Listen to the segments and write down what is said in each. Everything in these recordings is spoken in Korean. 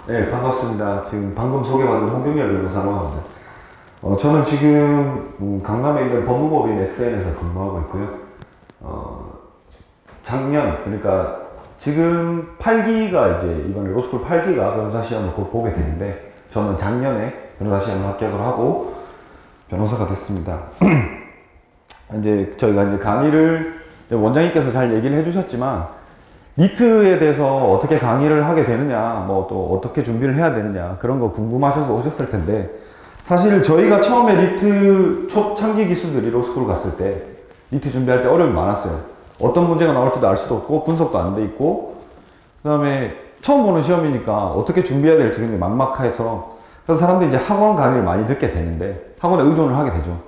네, 반갑습니다. 지금 방금 소개받은 홍경열 변호사라고 합니다. 저는 지금 강남에 있는 법무법인 SN에서 근무하고 있고요. 작년, 그러니까 지금 8기가 이제 이번에 로스쿨 8기가 변호사 시험을 곧 보게 되는데, 저는 작년에 변호사 시험을 합격을 하고 변호사가 됐습니다. 이제 저희가 이제 강의를 원장님께서 잘 얘기를 해주셨지만, 리트에 대해서 어떻게 강의를 하게 되느냐, 뭐 또 어떻게 준비를 해야 되느냐, 그런 거 궁금하셔서 오셨을 텐데, 사실 저희가 처음에 리트 초창기 기수들이 로스쿨 갔을 때 리트 준비할 때 어려움이 많았어요. 어떤 문제가 나올지도 알 수도 없고 분석도 안 돼 있고, 그 다음에 처음 보는 시험이니까 어떻게 준비해야 될지 굉장히 막막해서, 그래서 사람들이 이제 학원 강의를 많이 듣게 되는데 학원에 의존을 하게 되죠.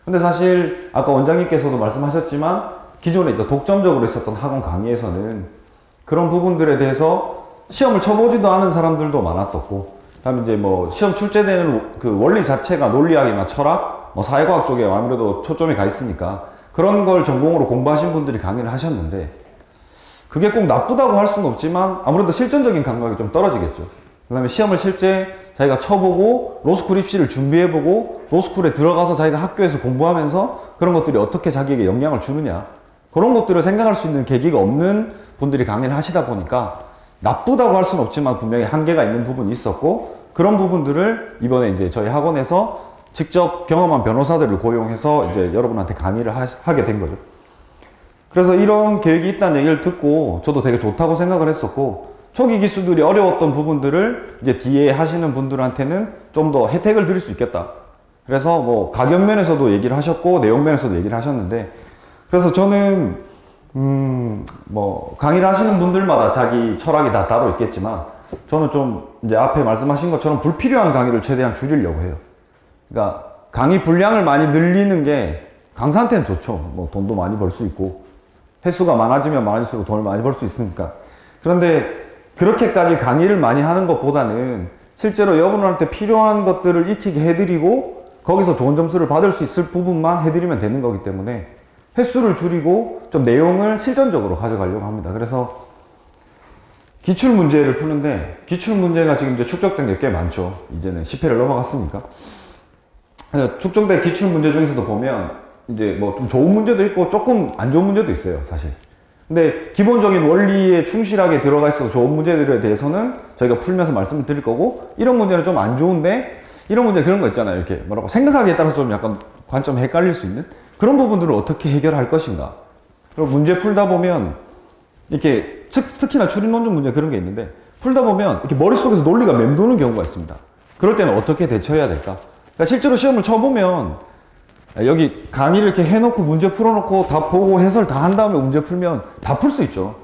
근데 사실 아까 원장님께서도 말씀하셨지만, 기존에 독점적으로 있었던 학원 강의에서는 그런 부분들에 대해서 시험을 쳐보지도 않은 사람들도 많았었고, 그다음에 이제 뭐 시험 출제되는 그 원리 자체가 논리학이나 철학, 뭐 사회과학 쪽에 아무래도 초점이 가 있으니까 그런 걸 전공으로 공부하신 분들이 강의를 하셨는데, 그게 꼭 나쁘다고 할 수는 없지만 아무래도 실전적인 감각이 좀 떨어지겠죠. 그 다음에 시험을 실제 자기가 쳐보고 로스쿨 입시를 준비해보고 로스쿨에 들어가서 자기가 학교에서 공부하면서 그런 것들이 어떻게 자기에게 영향을 주느냐, 그런 것들을 생각할 수 있는 계기가 없는 분들이 강의를 하시다 보니까 나쁘다고 할 수는 없지만 분명히 한계가 있는 부분이 있었고, 그런 부분들을 이번에 이제 저희 학원에서 직접 경험한 변호사들을 고용해서 이제 여러분한테 강의를 하게 된 거죠. 그래서 이런 계획이 있다는 얘기를 듣고 저도 되게 좋다고 생각을 했었고, 초기 기수들이 어려웠던 부분들을 이제 뒤에 하시는 분들한테는 좀 더 혜택을 드릴 수 있겠다. 그래서 뭐 가격 면에서도 얘기를 하셨고 내용 면에서도 얘기를 하셨는데, 그래서 저는 뭐 강의를 하시는 분들마다 자기 철학이 다 따로 있겠지만, 저는 좀 이제 앞에 말씀하신 것처럼 불필요한 강의를 최대한 줄이려고 해요. 그러니까 강의 분량을 많이 늘리는 게 강사한테는 좋죠. 뭐 돈도 많이 벌 수 있고 횟수가 많아지면 많아질수록 돈을 많이 벌 수 있으니까. 그런데 그렇게까지 강의를 많이 하는 것보다는 실제로 여러분한테 필요한 것들을 익히게 해드리고 거기서 좋은 점수를 받을 수 있을 부분만 해드리면 되는 거기 때문에 횟수를 줄이고 좀 내용을 실전적으로 가져가려고 합니다. 그래서 기출 문제를 푸는데, 기출 문제가 지금 이제 축적된 게 꽤 많죠. 이제는 10회를 넘어갔으니까. 축적된 기출 문제 중에서도 보면 이제 뭐 좀 좋은 문제도 있고 조금 안 좋은 문제도 있어요, 사실. 근데 기본적인 원리에 충실하게 들어가 있어서 좋은 문제들에 대해서는 저희가 풀면서 말씀을 드릴 거고, 이런 문제는 좀 안 좋은데, 이런 문제 그런 거 있잖아요. 이렇게 뭐라고 생각하기에 따라서 좀 약간 관점이 헷갈릴 수 있는 그런 부분들을 어떻게 해결할 것인가. 그리고 문제 풀다 보면 이렇게 특히나 추리논증 문제 그런 게 있는데, 풀다 보면 이렇게 머릿속에서 논리가 맴도는 경우가 있습니다. 그럴 때는 어떻게 대처해야 될까? 그러니까 실제로 시험을 쳐보면 여기 강의를 이렇게 해놓고 문제 풀어놓고 다 보고 해설 다 한 다음에 문제 풀면 다 풀 수 있죠.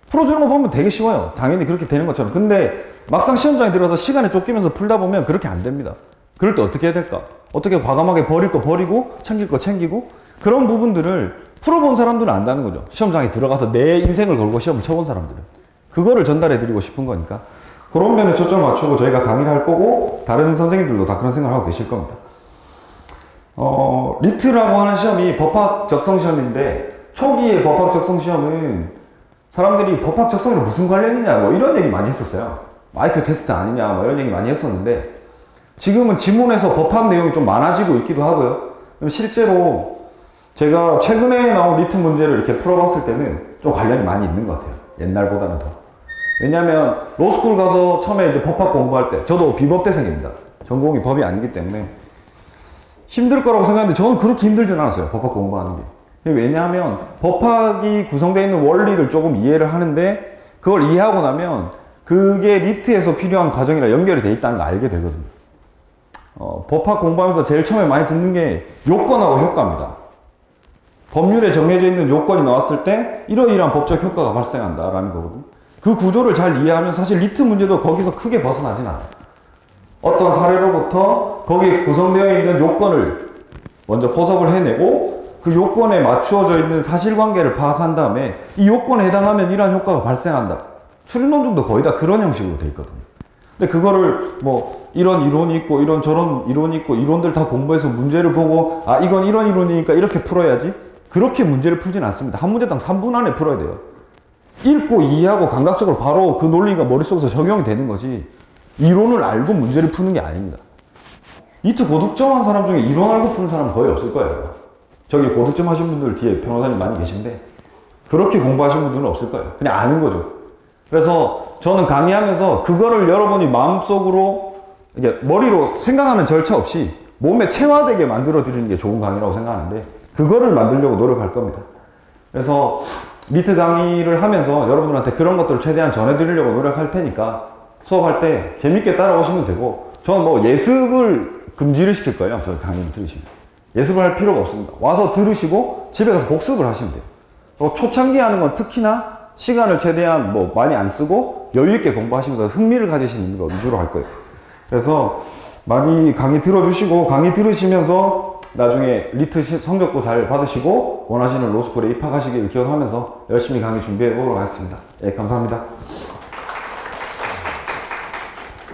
풀어주는 거 보면 되게 쉬워요. 당연히 그렇게 되는 것처럼. 근데 막상 시험장에 들어가서 시간에 쫓기면서 풀다 보면 그렇게 안 됩니다. 그럴 때 어떻게 해야 될까? 어떻게 과감하게 버릴 거 버리고 챙길 거 챙기고, 그런 부분들을 풀어본 사람들은 안다는 거죠. 시험장에 들어가서 내 인생을 걸고 시험을 쳐본 사람들은. 그거를 전달해 드리고 싶은 거니까 그런 면에 초점을 맞추고 저희가 강의를 할 거고, 다른 선생님들도 다 그런 생각을 하고 계실 겁니다. 리트라고 하는 시험이 법학 적성 시험인데, 초기에 법학 적성 시험은 사람들이 법학 적성이랑 무슨 관련이냐 뭐 이런 얘기 많이 했었어요. IQ 테스트 아니냐 뭐 이런 얘기 많이 했었는데, 지금은 지문에서 법학 내용이 좀 많아지고 있기도 하고요. 실제로 제가 최근에 나온 리트 문제를 이렇게 풀어봤을 때는 좀 관련이 많이 있는 것 같아요. 옛날보다는 더. 왜냐면 로스쿨 가서 처음에 이제 법학 공부할 때, 저도 비법대생입니다. 전공이 법이 아니기 때문에 힘들 거라고 생각했는데 저는 그렇게 힘들진 않았어요. 법학 공부하는 게. 왜냐하면 법학이 구성되어 있는 원리를 조금 이해를 하는데, 그걸 이해하고 나면 그게 리트에서 필요한 과정이랑 연결이 돼 있다는 걸 알게 되거든요. 법학 공부하면서 제일 처음에 많이 듣는 게 요건하고 효과입니다. 법률에 정해져 있는 요건이 나왔을 때 이러이러한 법적 효과가 발생한다 라는 거거든요. 그 구조를 잘 이해하면 사실 리트 문제도 거기서 크게 벗어나진 않아요. 어떤 사례로부터 거기에 구성되어 있는 요건을 먼저 포섭을 해내고, 그 요건에 맞추어져 있는 사실관계를 파악한 다음에 이 요건에 해당하면 이러한 효과가 발생한다. 추리논증도 거의 다 그런 형식으로 돼 있거든요. 근데 그거를 뭐 이런 이론이 있고 이런 저런 이론이 있고 이론들 다 공부해서 문제를 보고, 아 이건 이런 이론이니까 이렇게 풀어야지, 그렇게 문제를 풀진 않습니다. 한 문제당 3분 안에 풀어야 돼요. 읽고 이해하고 감각적으로 바로 그 논리가 머릿속에서 적용이 되는 거지, 이론을 알고 문제를 푸는 게 아닙니다. 리트 고득점 한 사람 중에 이론 알고 푸는 사람 거의 없을 거예요. 저기 고득점 하신 분들 뒤에 변호사님 많이 계신데 그렇게 공부하신 분들은 없을 거예요. 그냥 아는 거죠. 그래서 저는 강의하면서 그거를 여러분이 마음속으로 이게 머리로 생각하는 절차 없이 몸에 체화되게 만들어 드리는 게 좋은 강의라고 생각하는데 그거를 만들려고 노력할 겁니다. 그래서 리트 강의를 하면서 여러분들한테 그런 것들을 최대한 전해드리려고 노력할 테니까 수업할 때 재밌게 따라오시면 되고 저는 뭐 예습을 금지를 시킬 거예요. 저 강의를 들으시면. 예습을 할 필요가 없습니다. 와서 들으시고 집에 가서 복습을 하시면 돼요. 그리고 초창기 하는 건 특히나 시간을 최대한 뭐 많이 안 쓰고 여유 있게 공부하시면서 흥미를 가지시는 거 위주로 할 거예요. 그래서 많이 강의 들어주시고 강의 들으시면서 나중에 리트 성적도 잘 받으시고 원하시는 로스쿨에 입학하시기를 기원하면서 열심히 강의 준비해 보도록 하겠습니다. 예, 감사합니다.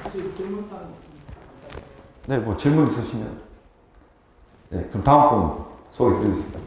혹시 질문사항 있습니까? 네, 뭐 질문 있으시면 네, 그럼 다음 분 소개해 드리겠습니다.